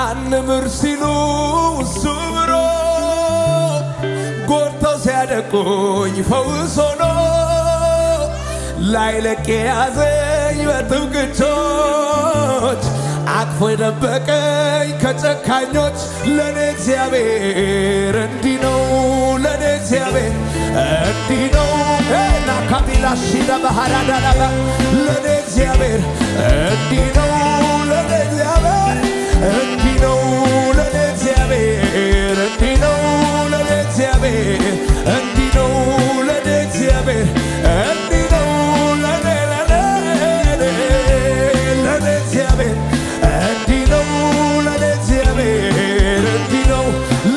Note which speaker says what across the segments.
Speaker 1: አንምር ሲሉ ሱብሮ ጎርተው ሲያደቁኝ ፈውስ ሆኖ ላይለቅ ያዘኝ በጥብቅ እጆች አቅፎ የደበቀኝ ከጨካኞች ለኔ እግዚአብሔር እንዲህ ነው ለኔ እግዚአብሔር እንዲህ ነው ናካቢላሽ ለባህራዳላባ ለኔ እግዚአብሔር እንዲህ ነው ለኔ እግዚአብሔር እንዲህ ነው ለኔ እግዚአብሔር እንዲህ ነው ለኔ እግዚአብሔር እንዲህ ነው ለኔ እግዚአብሔር እንዲህ ነው ለኔ እግዚአብሔር እንዲህ ነው ለኔ እግዚአብሔር እንዲህ ነው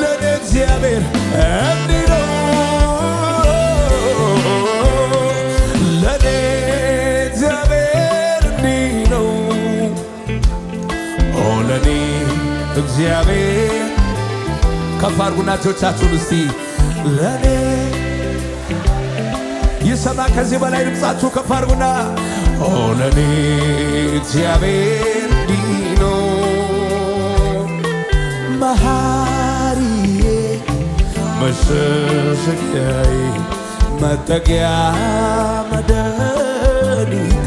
Speaker 1: ለኔ እግዚአብሔር እንዲህ ነው ለኔ እግዚአብሔር እንዲህ ነው ኦ ለኔ እግዚአብሔር ከፍ አድርጉና እጆቻችሁን እስቲ ለኔ ይሰማ ከዚህ በላይ ድምጻችሁ ከፍ አድርጉና ኦ ለኔ እግዚአብሔር እንዲህ ነው መሐሪዬ መሸሸጊያዬ መጠጊያ መድኃኒቴ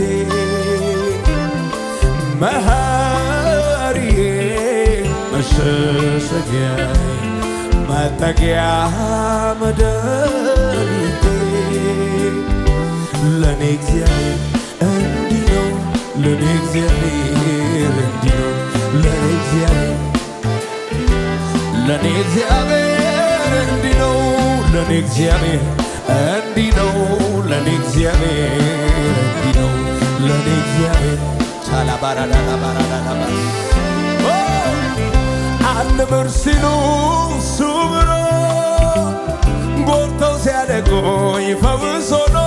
Speaker 1: መሐሪዬ መሸሸጊያዬ መጠጊያ መድኃኒቴ ለኔ እግዚአብሔር እንዲህ ነው ለኔ እግዚአብሔር እንዲህ ነው ለኔ እግዚአብሔር ለኔ እግዚአብሔር እንዲህ ነው ለኔ እግዚአብሔር እንዲህ ነው ለኔ እግዚአብሔር እንዲህ ነው ለኔ እግዚአብሔር ቻላባራዳላባራዳላባ አንምር ሲሉ ሱብሮ ጎርተው ሲያደቁኝ ፈውስ ሆኖ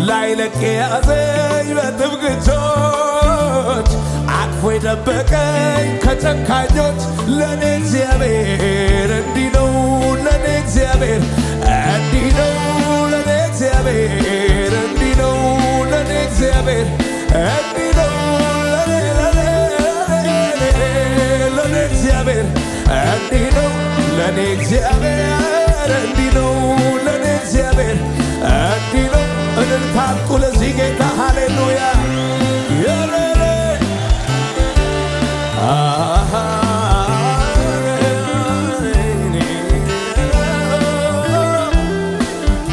Speaker 1: ላይለቅ ያዘኝ በጥብቅ እጆች አቅፎ የደበቀኝ ከጨካኞች ለኔ እግዚአብሔር እንዲህ ነው ለኔ እግዚአብሔር እንዲህ ነው ለኔ እግዚአብሔር እንዲህ ነው ለኔ እግዚአብሔር እንዲህ ነው ለኔ እግዚአብሔር እንዲህ ነው ለኔ እግዚአብሔር እንዲህ ነው ለኔ እግዚአብሔር እንዲህ ነው እንልታጡ ለዚህ ጌታ ሃሌሉያ የለለ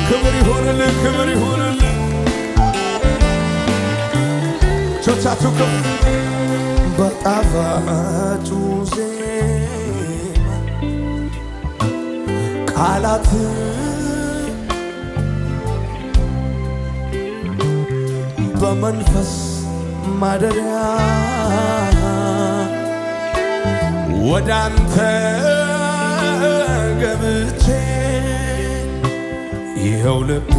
Speaker 1: ክብር ይሁንልህ ክብር ይሁንልህ ቾቻችሁ ከፍ በጣፋጩ ዜማ ቃላት በመንፈስ ማደሪያ ወደ አንተ ገብቼ ይኸው ልቤ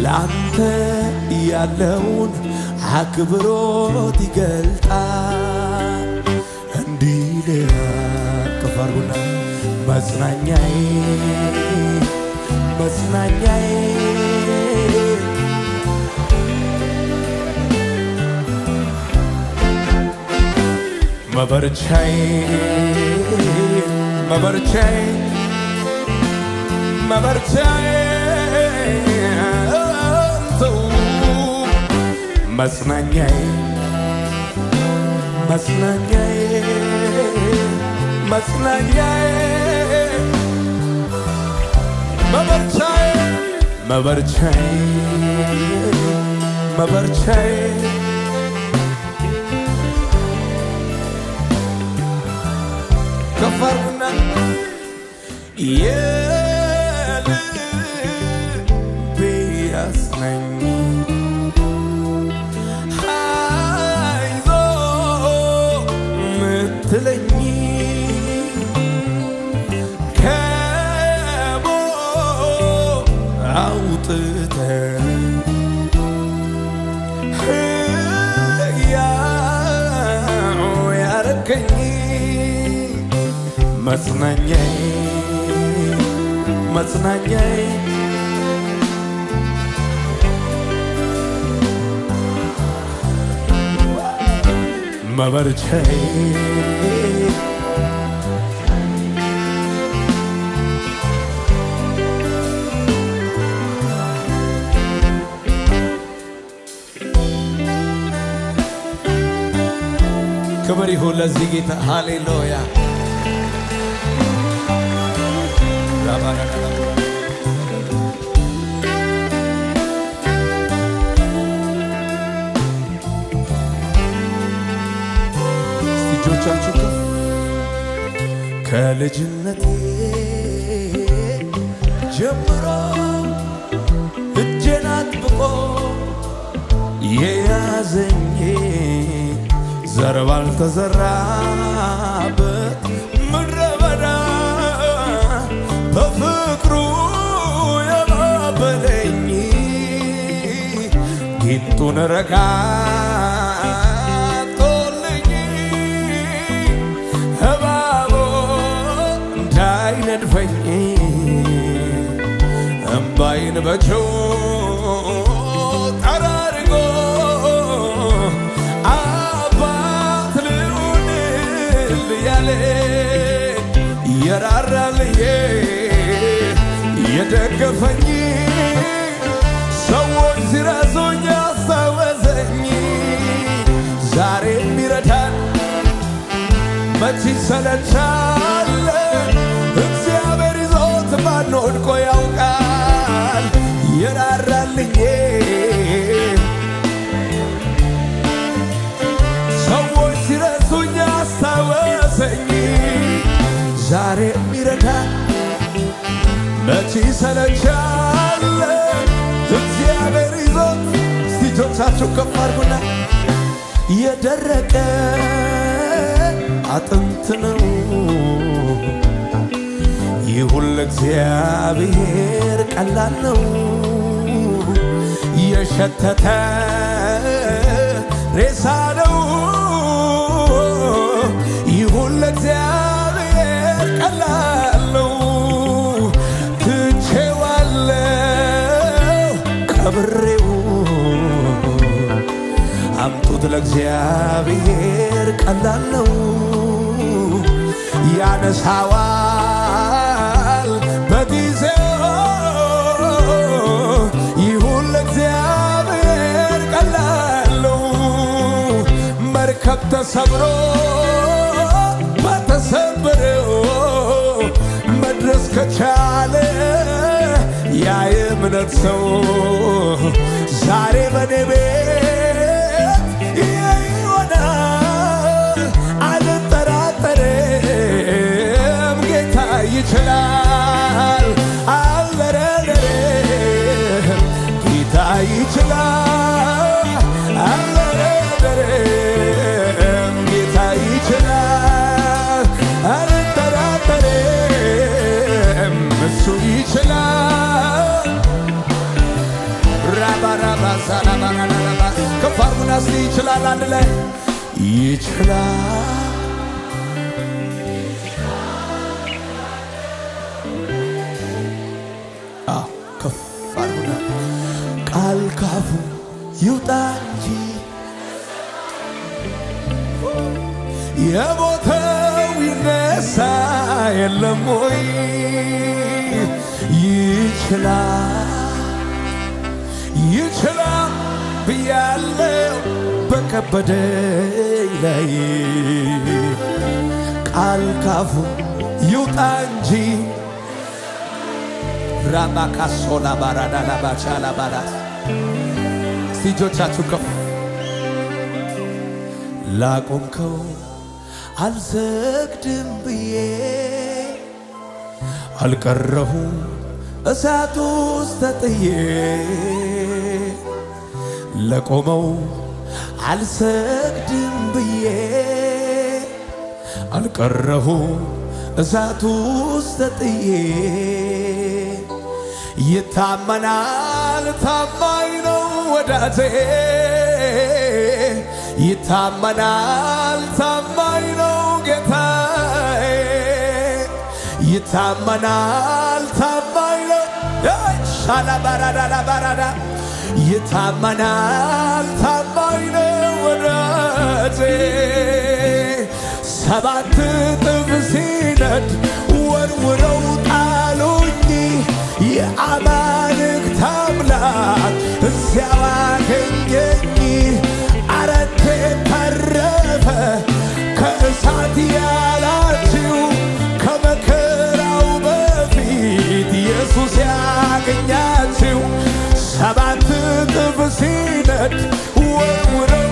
Speaker 1: ላንተ ያለውን አክብሮት ይገልጣል እንዲህ ከፈሩና መጽናኛዬ መጽናኛዬ መበርቻዬ መበርቻዬ መበርቻዬ መጽናኛዬ መጽናኛዬ መጽናኛዬ መበርቻዬ መበርቻዬ መበርቻዬ ከፈርና የልቤ ያጽናኝ አይዞህ ምትለኝ ከሞት አውጥተህ ሕያው ያረከኝ መጽናኛዬ መጽናኛዬ መበርቻዬ ክብር ይሁን ለዚህ ጌታ ሃሌሉያ እጆቻችሁ ከፍ ከልጅነቴ ጀምሮ እጄን አጥብቆ የያዘኝ ዘር ባልተዘራበት ምድረ በዳ በፍቅሩ ያባበለኝ ጌጡን ረጋጦልኝ እባቡ እንዳይነድፈኝ እምባይን በእጁ ጠራርጎ የራራልኝ የደገፈኝ ሰዎች ሲረሱኝ ያስታወሰኝ ዛሬም ይረዳል መች ይሰለቻል እግዚአብሔር ይዞት ማን ወድቆ ያውቃል የራራልኝ ሰዎች ሲረሱኝ ያስታወሰኝ ዛሬም ይረዳል መች ይሰለቻል እግዚአብሔር ይዞት እጆቻችሁ ከፍ አድርጉና የደረቀ አጥንት ነው ይሁን ለእግዚአብሔር ቀላል ነው የሸተተ ሬሳ ነው ይሁን ለእግዚአብሔር ቀላል ነው ትቼዋለሁ ቀብሬው አምጡት ለእግዚአብሔር ቀላል ነው ያነሳዋል በጊዜው ይሁን ለእግዚአብሔር ቀላል ነው መርከብ ተሰብሮ በተሰበረው መድረስ ከቻለ ያ የእምነት ሰው ዛሬ በኔ ቤት ይሆናል አልጠራጠርም ጌታ ይችላል አልጠራጠርም ጌታ ይችላል አልጠራጠርም ጌታ ይችላል አልጠራጠርም እሱ ይችላል ራባራባ ሰላማናናባ ከፋርሙናስ ይችላል አንድ ላይ ይችላል ከፋርሙና ቃል ካፉ ይውጣ እንጂ የሞተው ይነሳ የለም ወይ ይችላል ብያለሁ በከበደኝ ላይ ቃል ካፉ ይውጣ እንጂ ራባካሶላ ባራዳላ ባቻላ ባራስ እጆቻችሁ ከፍ ላቆምከው አልሰግድም ብዬ አልቀረሁም እሳቱ ውስጥ ተጥዬ ለቆመው አልሰግድም ብዬ አልቀረሁም እሳቱ ውስጥ ተጥዬ ይታመናል ታማኝ ነው ወዳጄ ይታመናል ታማኝ ነው ጌታዬ ይታመናል ታማኝ ነው ሻላ ባራዳ ባራዳ ይታመናል ታማኝ ነው ወዳጄ ሰባት እጥፍ ሲነድ ወርውረው ጣሉኝ የአማልክት አምላክ እዚያው አገኘኝ አረ እንዴት ተረፈ ከእሳት ያላችሁ ከመከራው በፊት ኢየሱስ ያገኛችሁ ሰባት እጥፍ ሲነድ ወርውረው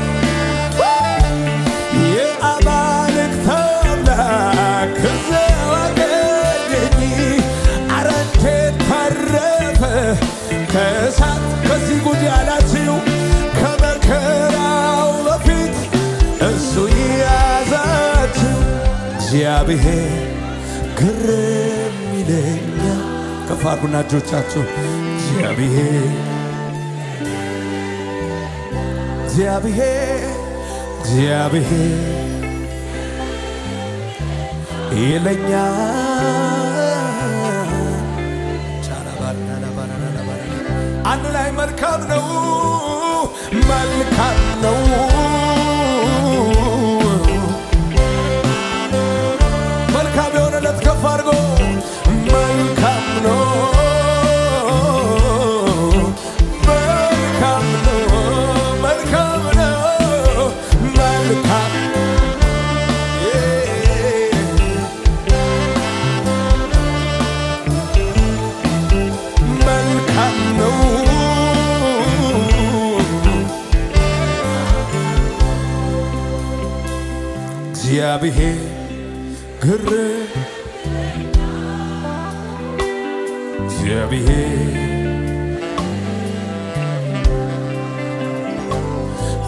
Speaker 1: የአማልክት አምላክ እዚያው አገኘኝ አረ እንዴት ተረፈ ከእሳት ከዚህ ጉድ ያላችሁ ከመከራው በፊት እሱ ያዛችሁ እግዚአብሔር ግርም ይለኛል ከፍ አድርጉና እጆቻችሁ እግዚአብሔር ይለኛል አንድ ላይ መልካም ነው መልካም የሆነለት ከፍ አድርጎ መልካም ነው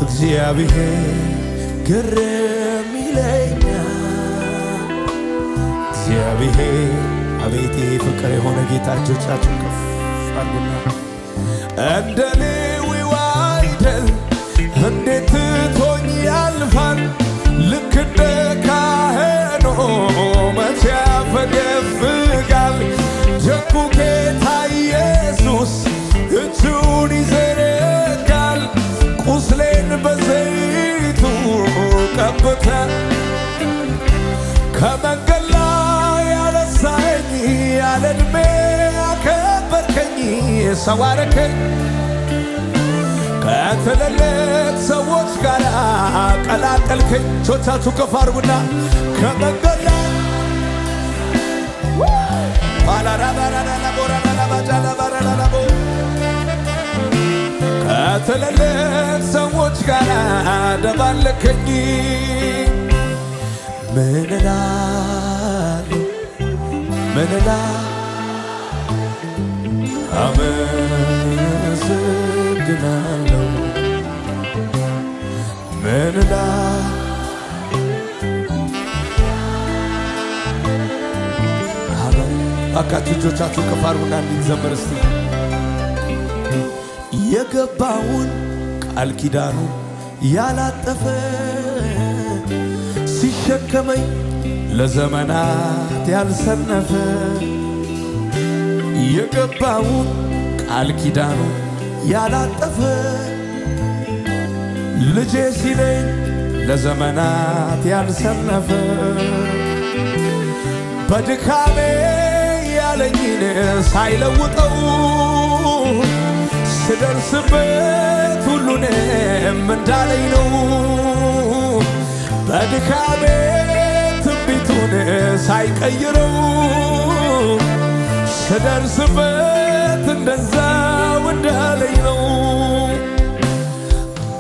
Speaker 1: እግዚአብሔር ግርም ይለኛል እግዚአብሔር አቤት ፍቅር የሆነ ጌታ እጆቻችሁን ከፍ አድርጉና እንደ ሌዊው አይደል እንዴት ትቶኝ ያልፋል ልክ እንደ ካህኑ መቼ ያፈገፍጋል ደጉ ጌታ ኢየሱስ እጁን ይዘረጋል ቁስሌን በዘይቱ ቀብተ ከመንገድ ላይ ያነሳኸኝ ያለ ዕድሜ ያከበርከኝ ሰው አረከኝ ከትልልቅ ሰዎች ጋር ቀላቀልከኝ እጆቻችሁ ከፍ አድርጉና ከመንገድ ላይ ከትልልቅ ሰዎች ጋር ደባለከኝ ምን እላለሁ አመሰግናለሁ ምን እላለሁ አካችሁ እጆቻችሁ ከፍ አድርጉና እንዘምር እስቲ የገባውን ቃል ኪዳኑ ያላጠፈ ሲሸከመኝ ለዘመናት ያልሰነፈ የገባውን ቃል ኪዳኑ ያላጠፈ ልጄ ሲለኝ ለዘመናት ያልሰነፈ በድካሜ ያለኝን ሳይለውጠው ስደርስበት ሁሉንም እንዳለኝ ነው በድካሜ ትንቢቱን ሳይቀይረው ስደርስበት እንደዛው እንዳለኝ ነው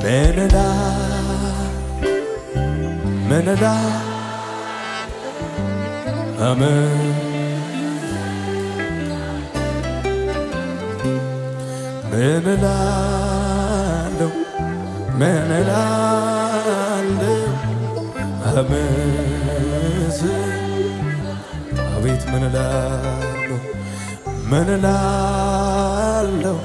Speaker 1: ምን እላለሁ አሜን ምን እላለሁ አቤት ምን እላለሁ ምን እላለሁ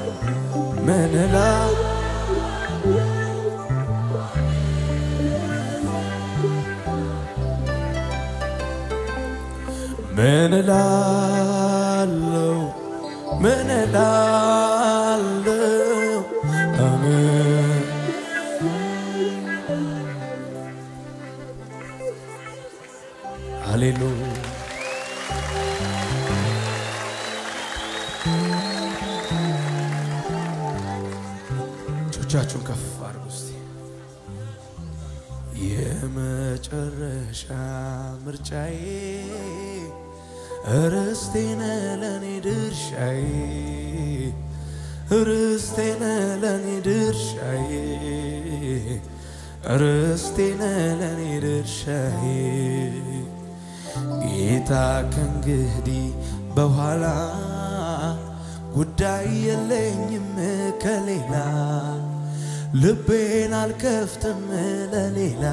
Speaker 1: ምን እላለሁ አሜን ሃሌሉያ ጆቻችሁን ከፍ አድርጉ እስቲ የመጨረሻ ምርጫዬ ርስቴ ነህ ለኔ ድርሻዬ ርስቴ ነህ ለኔ ድርሻዬ ርስቴ ነህ ለኔ ድርሻዬ ጌታ ከእንግዲህ በኋላ ጉዳይ የለኝም ከሌላ ልቤን አልከፍትም ለሌላ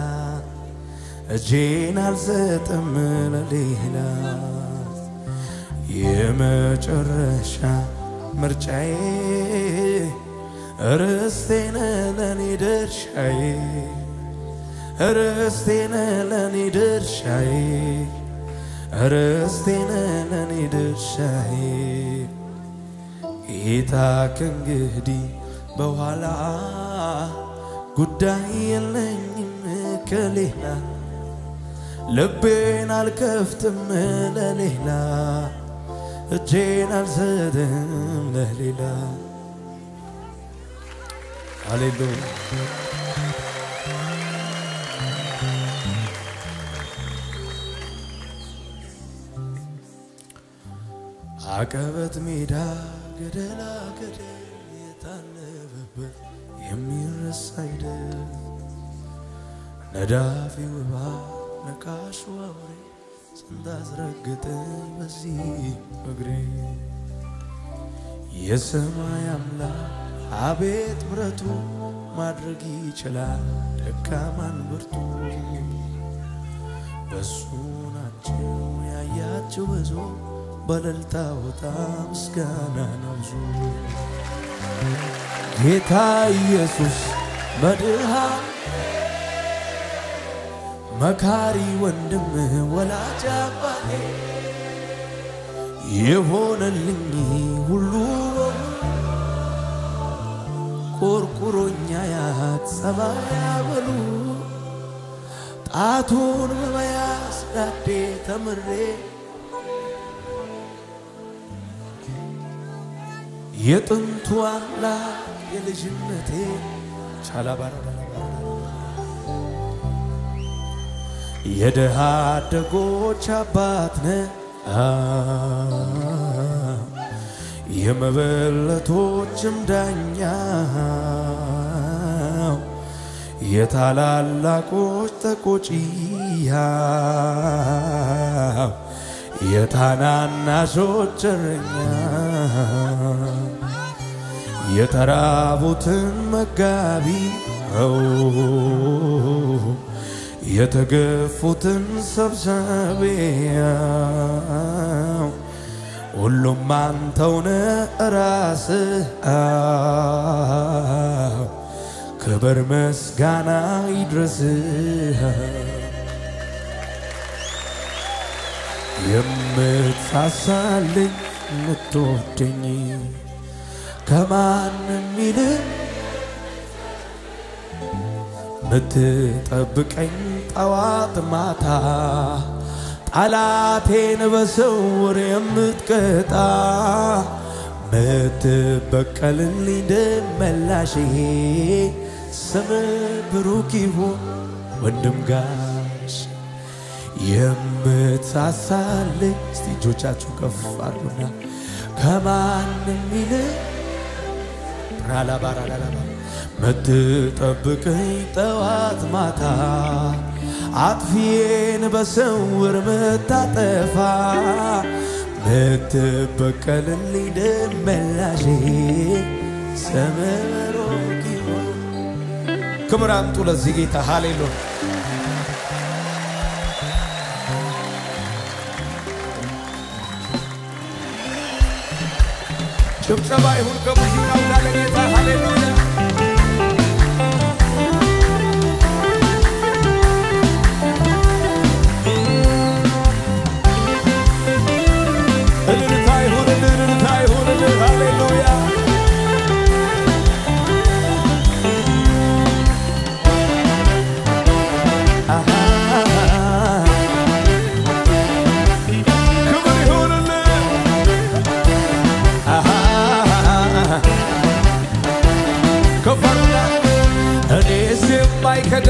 Speaker 1: እጄን አልሰጥም ለሌላ የመጨረሻ ምርጫዬ ርስቴ ነህ ለኔ ድርሻዬ ርስቴ ነህ ለኔ ድርሻዬ ርስቴ ነህ ለኔ ድርሻዬ ጌታ ከእንግዲህ በኋላ ጉዳይ የለኝም ከሌላ ልቤን አልከፍትም ለሌላ እጄን አልሰጥም ለሌላ ሃሌሉያ አቀበት ሜዳ ገደላ ገደል የታለበበት የሚረሳ አይደል ነዳፊው እባብ ነቃሹ አውሬ ስንታስረግጠኝ በዚህ እግሬ የሰማይ አምላክ አቤት ምሕረቱ ማድረግ ይችላል ደካማን ብርቱ በሱ ናቸው ያያችሁ ብዙ በእልልታ ወጣ ምስጋና ነብዙ ጌታ ኢየሱስ መድኃኔ መካሪ ወንድም ወላጅ አባቴ የሆነልኝ ሁሉ ቆርቆሮኛ ያት ሰማይ ያበሉ ጣቱን በመያዝ ዳዴ ተምሬ የጥንቱ አምላክ የልጅነቴ ቻላባራ የደሃ አደጎች አባት ነህ የመበለቶችም ዳኛ የታላላቆች ተቆጪያ የታናናሾች እረኛ የተራቡትን መጋቢ የተገፉትን ሰብሳቢ ሁሉም አንተው ነህ ራስህ ክብር ምስጋና ይድረስህ የምትሳሳልኝ የምትወደኝ ከማንም ይልቅ ምትጠብቀኝ ጠዋት ማታ ጠላቴን በስውር የምትቀጣ ምትበቀልልኝ ደመላሼ ስምህ ብሩክ ይሁን ወንድም ጋሽ የምትሳሳልኝ እስቲ እጆቻችሁ ከፍ አድርጉና ከማንም ይልቅ ራላባራላባ ምትጠብቀኝ ጠዋት ማታ አጥፊዬን በስውር ምታጠፋ ምትበቀልልኝ ደመላሼ ስምህ ብሩክ ይሁን ክብር አምጡ ለዚህ ጌታ ሃሌሉያ ጭብጨባ ይሁን ከሙዚቃው ጋር ለጌታ ሃሌሉያ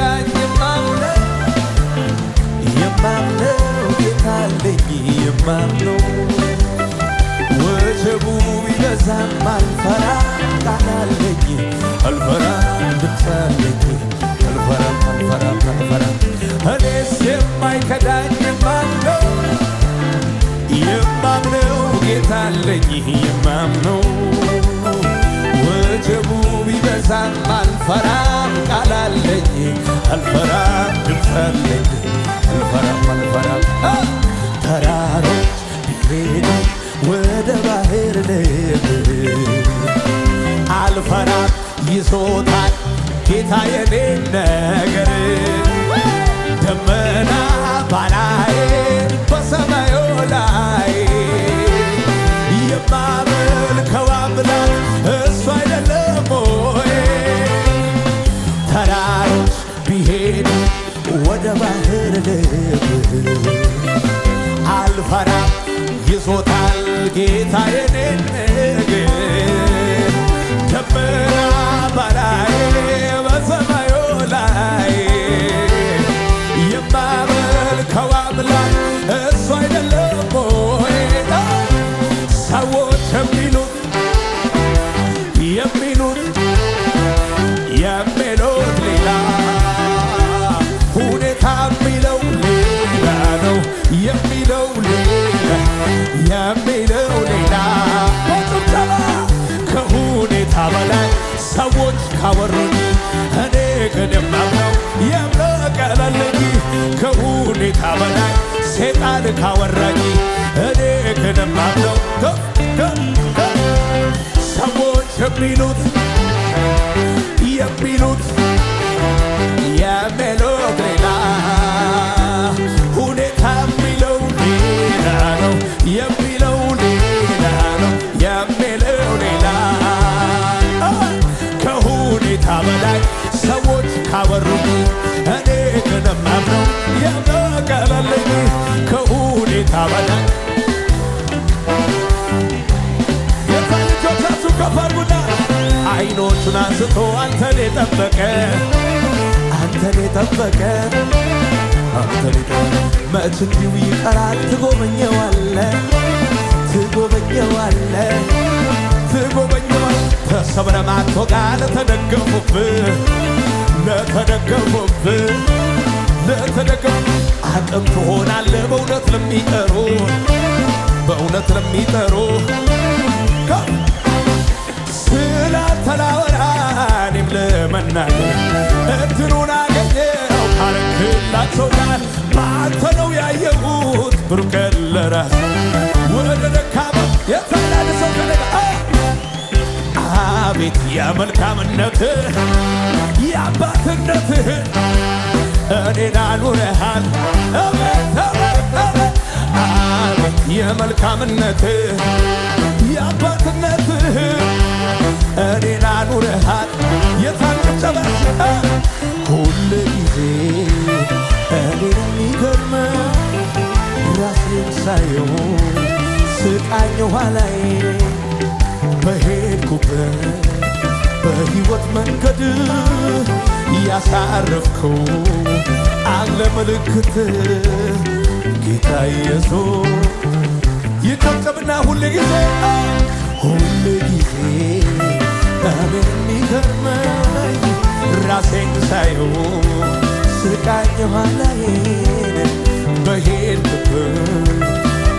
Speaker 1: የማይከዳኝ የማምነው ጌታ አለኝ የማምነው ወጀቡ ቢበዛም አልፈራም ቃል አለኝ አልፈራም ድምፅ አለኝ አልፈራም እኔስ የማይከዳኝ የማምነው ጌታ አለኝ የማምነው ወጀቡ ቢበዛም አልፈራም ቃል አለኝ አልፈራም ድምፅ አለኝ አልፈራም ተራሮች ቢሄዱ ወደ ባህር ልብ አልፈራም ይዞታል ጌታ የኔን ነገር ደመና ባላይ በሰማዩ ላይ የማመልከው አምላክ እሱ አይደለም ወይ ተራሮች ቢሄዱ ወደ ባህር ልብ አልፈራም ይዞታል ጌታ የኔን ነገር ደመና ባላይ በሰማዩ ላይ የማመልከው አምላክ እሱ አይደለም ወይ ሰዎች የሚሉት ሌላ ሁኔታ የሚለው ሌላ ነው የሚለው ሌላ በጭብጨባ ከሁኔታ በላይ ሰዎች ካወሩኝ እኔ ግን የማምነው የምቀለልኝ ከሁኔታ በላይ ሰይጣን ካወራኝ እኔ ግን የማምነው ሰዎች የሚሉት ሌላ ሁኔታ የሚለው ሌላ ነው የሚለው ሌላ ከሁኔታ በላይ ሰዎች ካወሩኝ እኔ ግን የማምነው የምቀለልኝ ከሁኔታ በላይ የታልጆቻችሁ ከፈርጉና አይኖቹን አንስቶ አንተን የጠበቀ መች እንዲሁ ይቀራል ትጎበኘዋለህ ተሰብረ ማትወጋ ለተደገፉብህ አቅም ትሆናለህ በእውነት ለሚጠሩ ስላልተላወራ እኔም ለመናገር እድሉን አገኘው ካረክላቸው ጋር በአንተ ነው ያየሁት ብሩክ ለራስ ወደ ደካማ የተላለ ሰው ከነጋ አቤት የመልካምነትህ የአባትነትህ እኔን አኑረሃል አቤት የመልካምነትህ የአባትነትህ እኔን አኑረሃል የታንጨበስ ሁል ጊዜ እኔን የሚገርመኝ ራሴን ሳየው ስቃኝ ኋላዬ በሄድኩበት በሕይወት መንገድ ያሳረፍከው አለ ምልክት ጌታ ኢየሱስ ይጨብጨብና ሁል ጊዜ እኔን የሚገርመኝ ራሴን ሳየው ስቃኝ ኋላዬን በሄድኩበት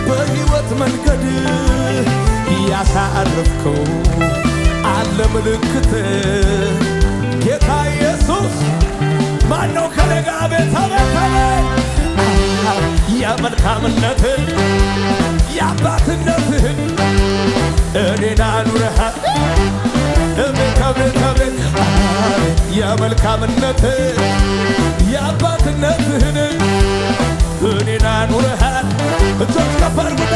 Speaker 1: በሕይወት መንገድ ያሳረፍከው አለ ምልክት ጌታ ኢየሱስ ማነው ከነጋ ቤት የመልካምነትህ የአባትነትህ እኔን አኑረሃል ቤት የመልካምነትህ የአባትነትህን እኔን አኑረሃል እጆች ከፈርጉና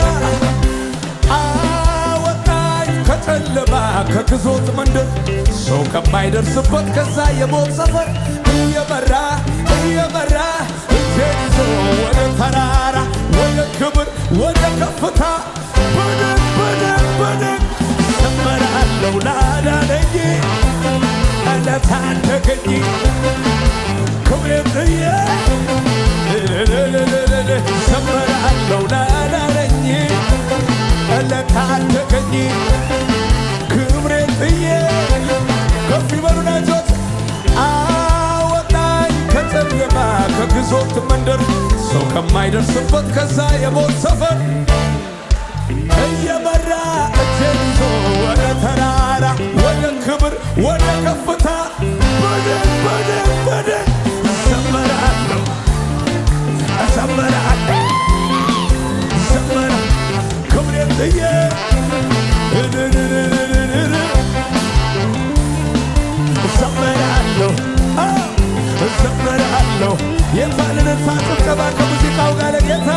Speaker 1: አወጣኝ ከጨለማ ከግዞት መንደር ሰው ከማይደርስበት ከዛ የሞት ሰፈር እየመራ እጄን ይዞ ወደ ተራራ ወደ ክብር ወደ ከፍታ በደግ ዘምራለሁ ላዳነኝ ለታደገኝ ክብር ከግዞት መንደር ሰው ከማይደርስበት ከዛ የሞት ሰፈር እየመራ እጄን ይዞ ወደ ተራራ ወደ ክብር ወደ ከፍታ በደን ዘመራለሁ ክብሬን ጥዬ ዘመራለሁ የባልን ፋጭብጨባ ከሙዚቃው ጋር ለጌታ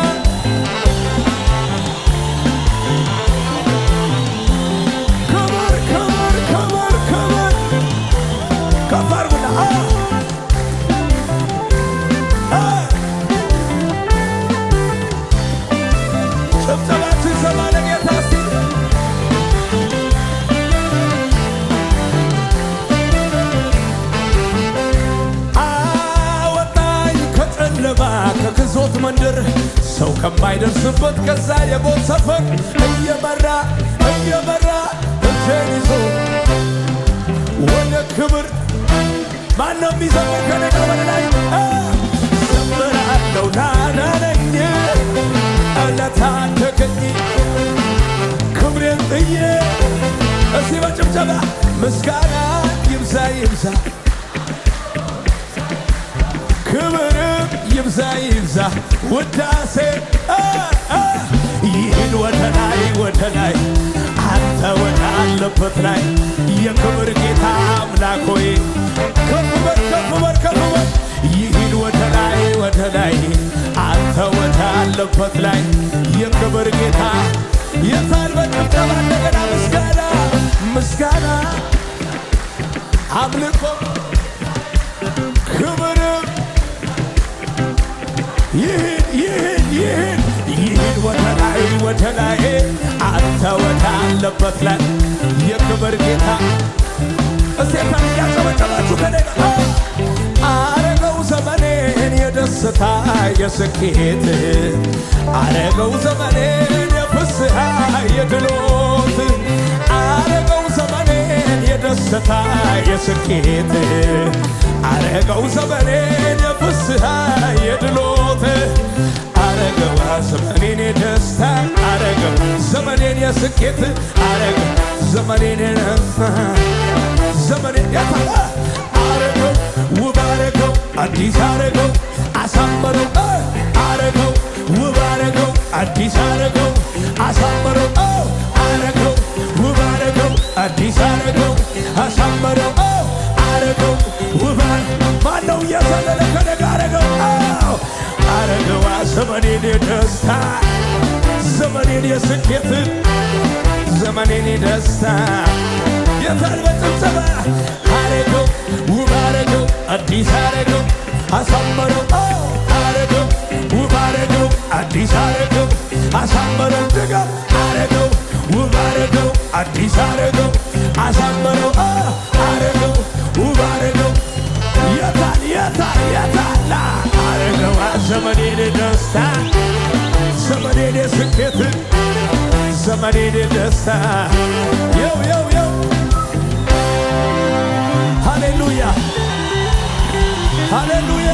Speaker 1: ክብር ከፋርጉና ጭብጨባችን ሰማ ለጌታ እስቲ አወጣኝ ከጨለማ ከግዞት መንደር ሰው ከማይደርስበት ከዛ የሞት ሰፈር እየመራ እጄን ይዞ ወደ ክብር ማነው የሚዘምር ከኔ ጋር በላይ ዘምራለሁ ላዳነኝ ለታደገኝ ክብሬን ጥዬ እስቲ በጭብጨባ ምስጋና ይብዛ ክብርም ይብዛ ውዳሴ ይህን ወደ ላይ አንተ ወዳለበት ላይ የክብር ጌታ አምላክ ሆይ ከፍ በል ይህን ወደ ላይ አንተ ወዳለበት ላይ የክብር ጌታ የታል በጭብጨባ እንደገና ምስጋና አምልኮ ክብርም ይህን ወደ ላይ አንተ ወዳለበት ላይ የክብር ጌታ እሴታን እያጨበጨባችሁ ከኔ ጋር አረገው ዘመኔን የደስታ የስኬት አረገው ዘመኔን የፍስሐ የድሎት አረገው ዘመኔን የደስታ የስኬት አረገው ዘመኔን የፍስሐ የድሎት አረገው ዘመኔን የደስታ አረገው ዘመኔን የስኬት አረገው ዘመኔን አረገው ውብ አረገው አዲስ አረገው አሳመረው አረገው ውብ አረገው አዲስ አረገው አሳመረው አረገው ውብ አረገው አዲስ አረገው አሳመረው አረገው ውብ ማነው እየዘለለ ከኔ ጋር አረገው ዘመኔን የደስታ ዘመኔን የስኬት ዘመኔን የደስታ የታል በጭብጨባ አረገው ውብ አረገው አዲስ አረገው አሳመረው አረገው ውብ አረገው አዲስ አረገው አሳመረው ድጋም አረገው ውብ አረገው አዲስ አረገው አሳመረው አረገው ውብ አረገው የታል አረገው ዘመኔን ደስታ ዘመኔን ስኬት ዘመኔን ደስታ የው ሃሌሉያ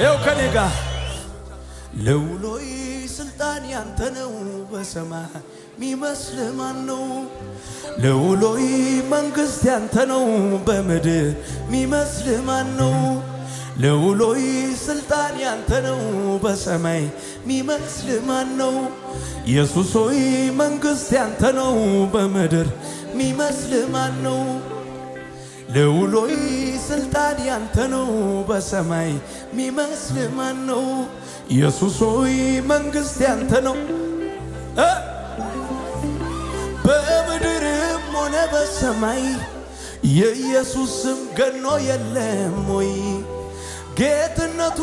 Speaker 1: የው ከኔ ጋር ለውሎይ ስልጣን ያንተ ነው በሰማይ ሚመስል ማን ነው ለውሎይ መንግስት ያንተ ነው በምድር ሚመስል ማን ነው ለውሎይ ስልጣን ያንተ ነው በሰማይ ሚመስል ማን ነው ኢየሱስ ሆይ መንግስት ያንተ ነው በምድር ሚመስል ማን ነው ለውሎይ ስልጣን ያንተ ነው በሰማይ ሚመስል ማን ነው ኢየሱስ ሆይ መንግስት ያንተ ነው በምድርም ሆነ በሰማይ የኢየሱስ ስም ገኖ የለም ወይ ጌትነቱ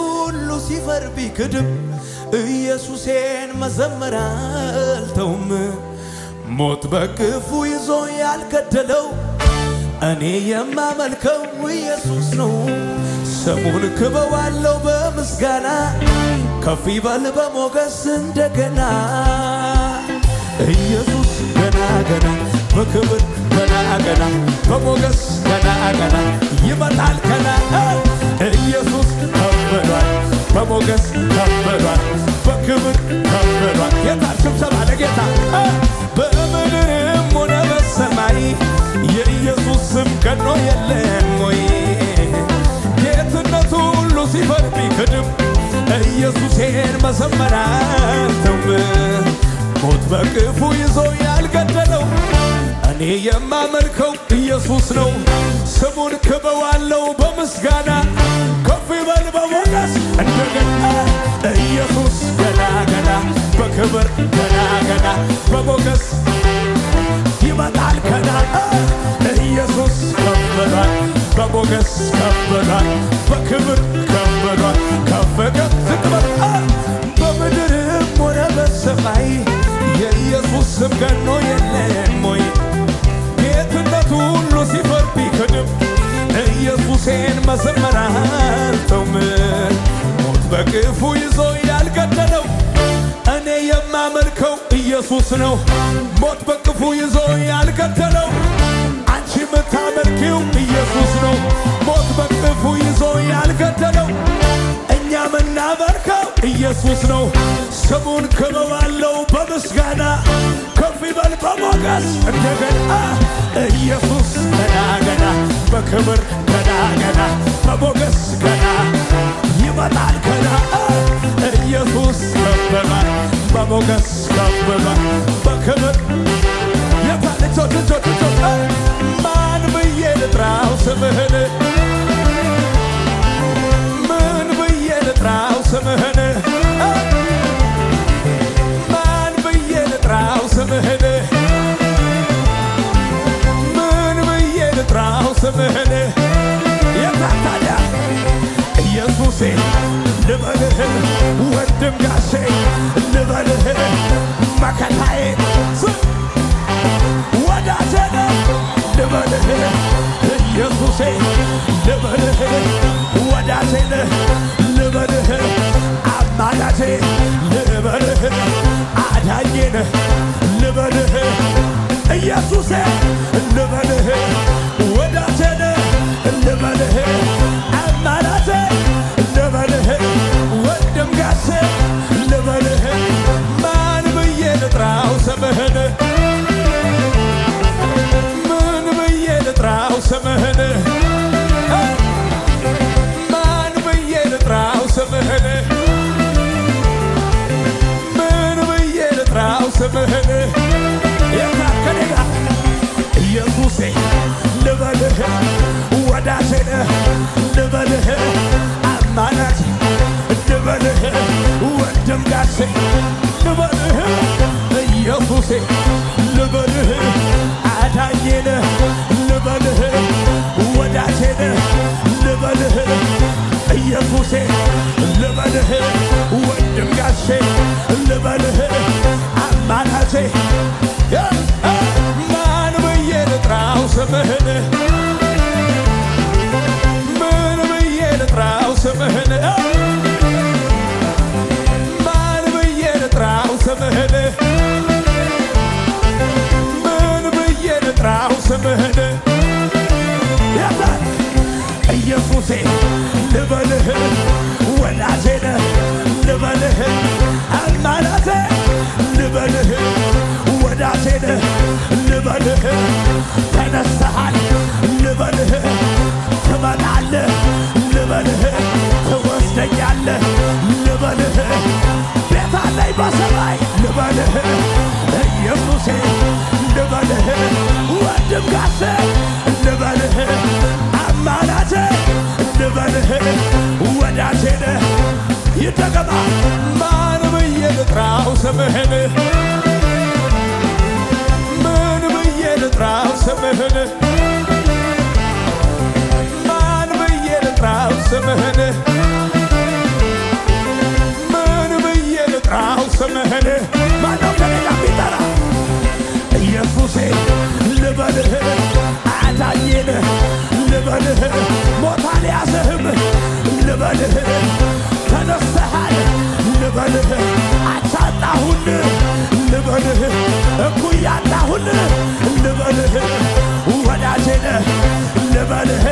Speaker 1: ሉሲፈር ቢክድም ኢየሱሴን መዘመር አልተውም ሞት በክፉ ይዞ ያልገደለው እኔ የማመልከው ኢየሱስ ነው ስሙን ክበዋለሁ በምስጋና ከፍ ይበል በሞገስ እንደገና ኢየሱስ ገና በክብር ገና በሞገስ ገና ይመጣል ገና በጌታ በምድርም ሆነ በሰማይ የኢየሱስ ስም ገኖ የለም ወይ ጌትነቱ ሁሉ ሲፈር ቢክድም ኢየሱሴን መዘመር አልተውም ሞት በክፉ ይዞ ያልገደለው እኔ የማመልከው ኢየሱስ ነው ስሙን ክበዋለው በምስጋና ከፍ ይበል በሞገስ እንደገና ኢየሱስ ገና ገና በክብር ገና ገና በሞገስ ይመጣል ገና ኢየሱስ ከፍ ብሏል በሞገስ ከፍ ብሏል በክብር ከፍ ብሏል ከፍ ከፍ ዝቅ በል በምድርም ሆነ በሰማይ የኢየሱስ ስም ገኖ የለም ወይ ጌትነቱ ሁሉ ሲፈር ቢክድም ኢየሱሴን መዘመር አልተውም ሞት በክፉ ይዞ ያልገደለው እኔ የማመልከው ኢየሱስ ነው ሞት በክፉ ይዞ ያልገደለው አንቺ የምታመልኪው ኢየሱስ ነው ሞት በክፉ ይዞ ያልገደለው እኛ የምናመልከው ኢየሱስ ነው ስሙን ክበዋለው በምስጋና ከፍ ይበል በሞገስ እንደገና ኢየሱስ ገና ገና በክብር ገና ገና በሞገስ ገና ይመጣል ገና ኢየሱስ ከፍ ብሏል በሞገስ ከፍ ብሏል በክብር የታልቾ ማን ብዬ ልጥራው ስምህን ምን ብዬ ልጥራው ስምህን ማን ብዬ ልጥራው ስምህን ምን ብዬ ልጥራው ስምህን የታታዲያ ኢየሱሴ ልበልህ ወንድም ጋሼ ልበልህ መከታዬ ወዳጄ ልበልህ ኢየሱሴ ልበልህ ወዳጄ ልበልህ አማላጄ ልበልህ አዳኜ ልበልህ ኢየሱሴ ልበልህ ወዳጄ ልበልህ አማላጄ ልበልህ ወንድም ጋሼ ልበልህ ማን ብዬ ልጥራው ስምህን ምን ብዬ ልጥራው ስምህን ማን ብዬ ልጥራው ስምህን ምን ብዬ ልጥራው ስምህን የታከደጋ ኢየሱሴ ልበልህ ወዳጄ ልበልህ አማላጄ ልበልህ ወንድም ጋሼ ልበልህ ኢየሱሴ ልበልህ አዳኜ ልበልህ ወዳጄ ልበልህ ኢየሱሴ ልበልህ ወንድም ጋሼ ልበልህ አማላጄ ማን ብዬ ልጥራው ስምህን ምን ብዬ ልጥራው ስምህን ማን ብዬ ልጥራው ስምህን ምን ብዬ ልጥራው ስምህን ኢየሱሴ ልበልህ ወዳጄ ልበልህ አማላጄ ልበልህ ወዳጄ ልበልህ ተነስተሃል ልበልህ ትመጣለህ ልበልህ ትወስደኛለህ ልበልህ ቤት አለኝ በሰማይ ልበልህ ኢየሱሴ ልበልህ ወንድም ጋሼ ልበልህ አማላጄ ልበልህ ወዳጄ ይደገማ ማን ብዬ ልጥራው ስምህን ምን ብዬ ልጥራው ስምህን ማን ብዬ ልጥራው ስምህን ምን ብዬ ልጥራው ስምህን ማነው ከሌላ ቢጠራ ኢየሱሴ ልበልህ አዳኜ ልበልህ ሞት አልያዘህም ልበልህ ተነስተሃል ልበልህ አቻጣሁልህ ልበልህ እኩያጣሁልህ ልበልህ ወዳጄ ልበልህ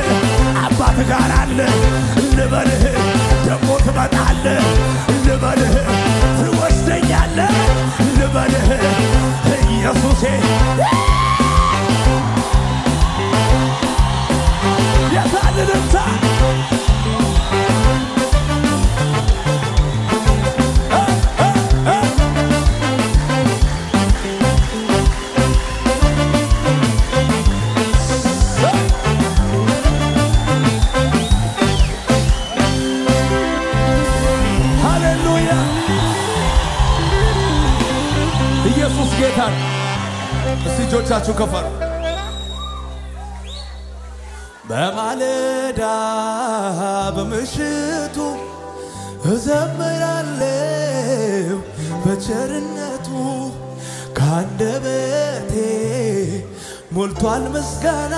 Speaker 1: አባት ጋር አለ ልበልህ ደግሞ ትመጣለህ ልበልህ ትወስደኛለህ ልበልህ ኢየሱሴ የታልልታ ኢየሱስ ጌታ እስቲ እጆቻችሁ ከፈሩ በማለዳ በምሽቱ እዘምራለሁ በቸርነቱ ካንደበቴ ሞልቷል ምስጋና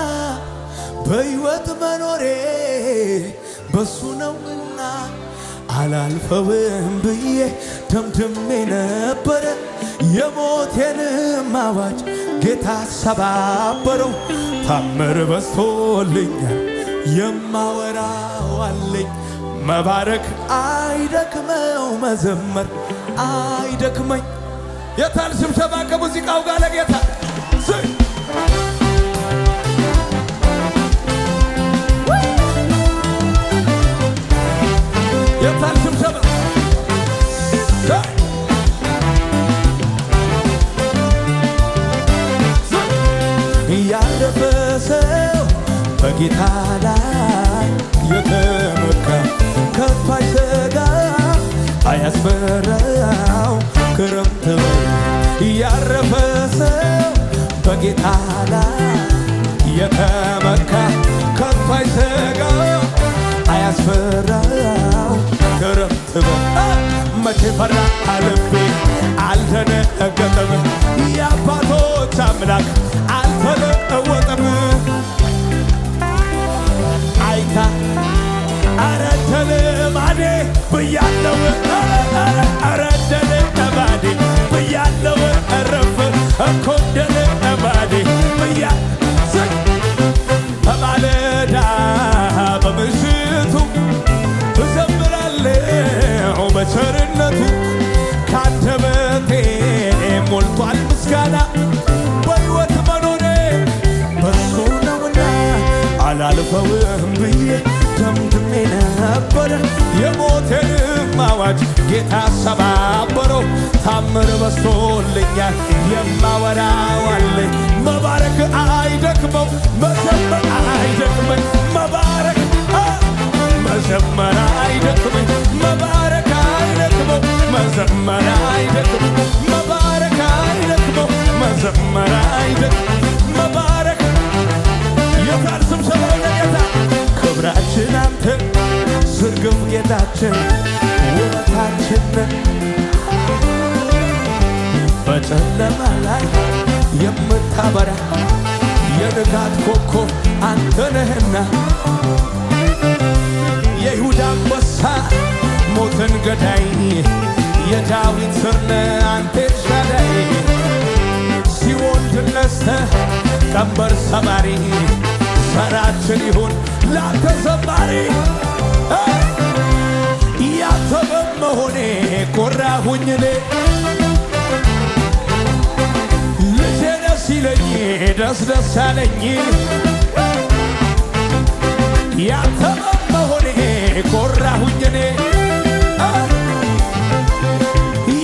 Speaker 1: በሕይወት መኖሬ በሱ ነውና አላልፈውም ብዬ ደምድሜ ነበረ የሞቴንም አዋጅ ጌታ ሰባበረው ታምር በዝቶልኛል የማወራው አለኝ መባረክ አይደክመው መዘመር አይደክመኝ የታል ስብሰባ ከሙዚቃው ጋር ለጌታ የታል ስብሰባ ያለፈ ሰው በጌታ ላይ የተመካ ከቶ አይሰጋ አያስፈራው ክረምት ያረፈ ሰው በጌታ ላይ የተመካ ከቶ አይሰጋ አያስፈራው ክረምት መቼ ፈራ ልቤ አልደነገጠም የአባቶች አምላክ አልተለወጠም አይታ አረደለ ማዴ ብያለው አረደለ ማዴ ብያለው ረፍ እኮደለ ማዴ ብያ በማለዳ በምሽቱ እዘምራለሁ በቸርነቱ ካንደበቴ ሞልቷል ምስጋና በሕይወት መኖሬ በሱ ነውና አላልፈውም ብዬ ደምድሜ ነበረ የሞቴንም አዋጅ ጌታ ሰባበረው ታምር በዝቶልኛል የማወራው አለኝ መባረክ አይደክመው መዘመር አይደክመኝ መባረክ መዘመር አይደክመኝ መባረክ አይደክመው መዘመር አይደክመኝ መባረክ አይደክመው መዘመር አይደክመኝ መባረክ የታል ስብሰባው ለጌታ ክብራችን አንተ ስርግፍ ጌታችን ውበታችን በጨለማ ላይ የምታበራ የንጋት ኮከብ አንተ ነህና የይሁዳ አንበሳ ሞትን ገዳይ የዳዊት ስር ነህ አንተ ኤልሻዳይ ሲኦል ድል ነስተህ ቀንበር ሰባሪ ዘራችን ይሁን ላንተ ዘማሪ ያንተ በመሆኔ ኮራሁኝ እኔ ልጄ ደስ ይለኝ ደስ ደስ አለኝ ያንተ በመሆኔ ኮራሁኝ እኔ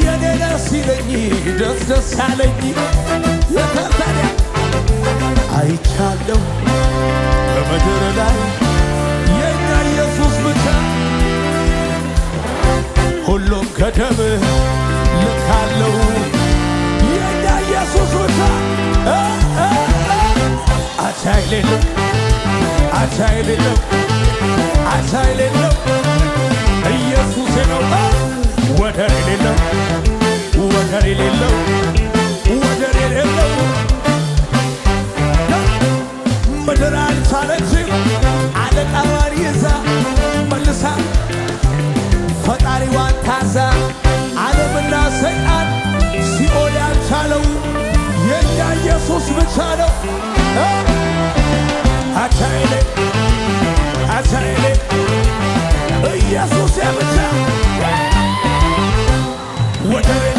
Speaker 1: የኔ ደስ ይለኝ ደስ ደስ አለኝ የታታዲያ አይቻለሁ በምድር ላይ የኛ ኢየሱስ ብቻ ሁሉም ከደም ልካለው የኛ ኢየሱስ ብቻ አቻ የሌለው አቻ የሌለው አቻ የሌለው ኢየሱስ ነው ወደር የሌለው ወደር የሌለው ወደር የሌለው ምድር አልቻለችም አለቃዋን ይዛ መልሳ ፈጣሪዋን ታዛ ዓለምና ሰይጣን ሲኦል ያልቻለው የኛ ኢየሱስ ብቻ ነው አቻይሌ አቻይሌ ኢየሱስ ብቻ ወደር